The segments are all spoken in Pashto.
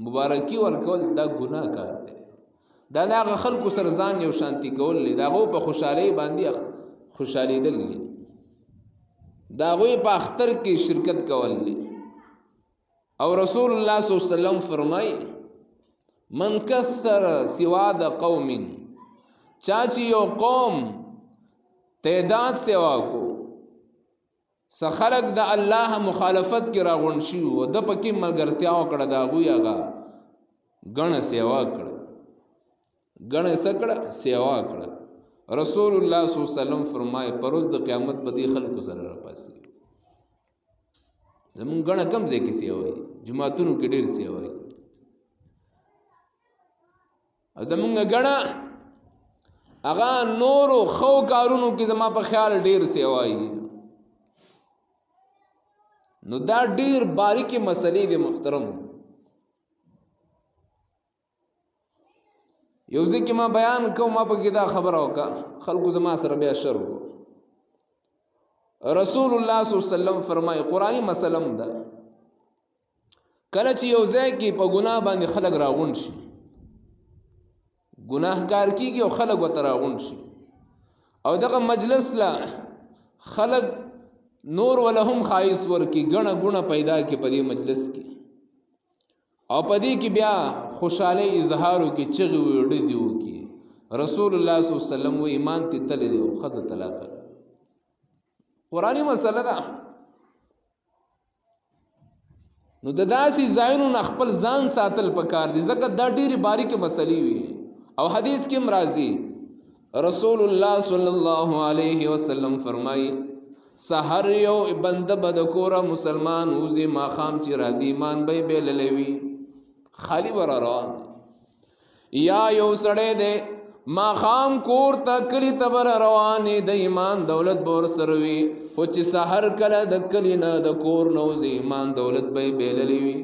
مبارکی ورکول دا ګناه کار دی. دا د هغه خلکو سره ځان یو شانتي کول دی، د هغو په خوشحالۍ باندې خوشحالېدل دی، د هغوی په اختر کې شرکت کول دی. او رسول الله صلی الله علیه وسلم فرمای من کثر سوا د قوم، چا چې یو قوم تعداد سوا کو څه خلق د الله مخالفت کې راغونډ شي او د پکې ملګرتیا وکړه، د هغوی هغه ګڼه سیوا کړه، ګڼه سکړه سیوا کړه. رسول الله صلی الله علیه وسلم فرمای پر ورځ د قیامت به دې خلکو سره راپاسي. زمونږ ګڼه کم ځای کې سیوایي، جماعتونو کې ډېر سیوایي. زمونږ ګڼه هغه نورو خو کارونو کې زما په خیال ډېر سیوایي. نو دا ډېر باریکې مسلې دي محترم. یو ځکه ما بیان کوم، ما پکې دا خبره وکړه، خلکو زما سره بیا شر وکړو. رسول الله صلی الله علیه وسلم فرمایي قرآني مسلم ده، کله چې یو ځای کې په ګناه باندې خلک راغونډ شي، ګناهګار کېږي او خلک ورته راغونډ شي، او دغه مجلس لا خلک نور ولا هم خایس ورکی ګڼه ګونه پیدا کې په دې مجلس کې، او په دې کې بیا خوشحالی اظهارو کې چغې وي ډزې وکړي. رسول الله صلی الله علیه وسلم و ایمان ته تللی دی او ښځه طلاقه ده. قرآني مسله ده. نو د داسې ځایونو نه خپل ځان ساتل پکار دي، ځکه دا ډېرې باریکې مسلې وي. او حدیث کې هم راځي، رسول الله صلی الله علیه وسلم فرمایي سحر یو بنده به د کوره مسلمان وځي، ماښام چې راځي ایمان به یې بېللی وي، خالی به را روان دی. یا یو سړی دی ماښام کور ته کلي ته به را روان د ایمان دولت به ورسره وي، خو چې سحر کله د کلي نه د کور نه وځي ایمان دولت به یې بېللی وي.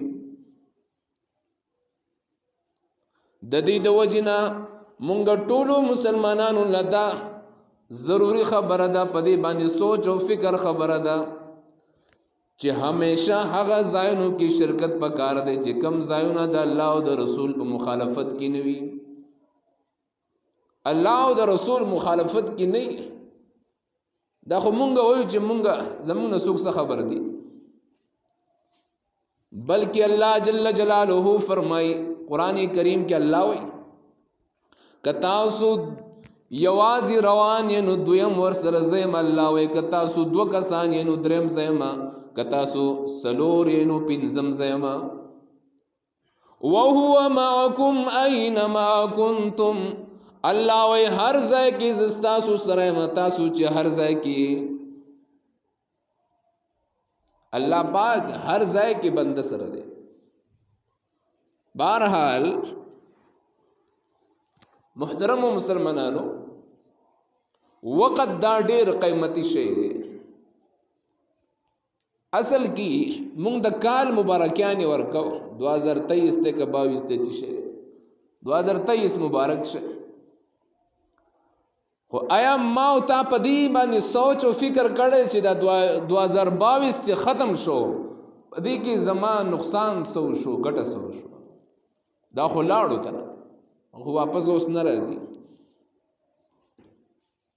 د دې د وجې نه مونږ ټولو مسلمانانو له دا ضروری خبره ده، په دې باندې سوچ او فکر خبره ده چې همیشه هغه ځایونو کې شرکت پکار دی چې کم ځایونه د الله او د رسول په مخالفت کې نه وي. الله او د رسول مخالفت کې نه وي، دا خو مونږ وایو چې مونږ زمونږ نه څوک څه خبر دي، بلکې الله جل جلاله فرمایي قرآن کریم کې الله وایي که تاسو یوازې روان یې نو دویم ورسره زیم، الله وایي که تاسو دوه کسان یې نو دریم زیمه، که تاسو څلور یې نو پنځم زیمه. وهو معکم اینما کنتم، الله وایي هر ځای کې زه ستاسو سره یم، تاسو چې هر ځای کې، الله پاک هر ځای کې بنده سره دی. بہرحال محترم مسلمانانو، وقت دا ډیر قیمتي شی دی. اصل کې مونږ د کال مبارکیانې ورکو 2023 ته که 22 ته چې شی 2023 مبارک شه. خو آیا ما او تا په دې باندې سوچ او فکر کړی چې دا 2022 چې ختم شو په دې کې زما نقصان سو شو ګټه سو شو؟ دا خو لاړو کنه، خو واپس اوس نه راځي.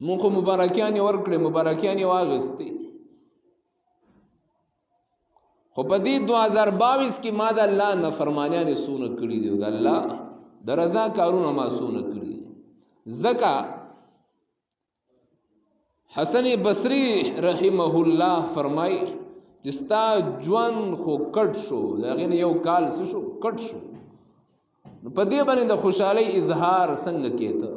مونږ خو مبارکیانې ورکړې، مبارکیانې واغستې، خو په دې 2022 کې ما د الله نافرمانیانې څونه کړي دي او د الله د رضا کارونه ما څونه کړي دي. ځکه حسن بصری رحمه الله فرمای چې ستا ژوند خو کټ شو، د هغې نه یو کال څه شو کټ شو، نو په دې باندې د خوشحالۍ اظهار څنګه کېته؟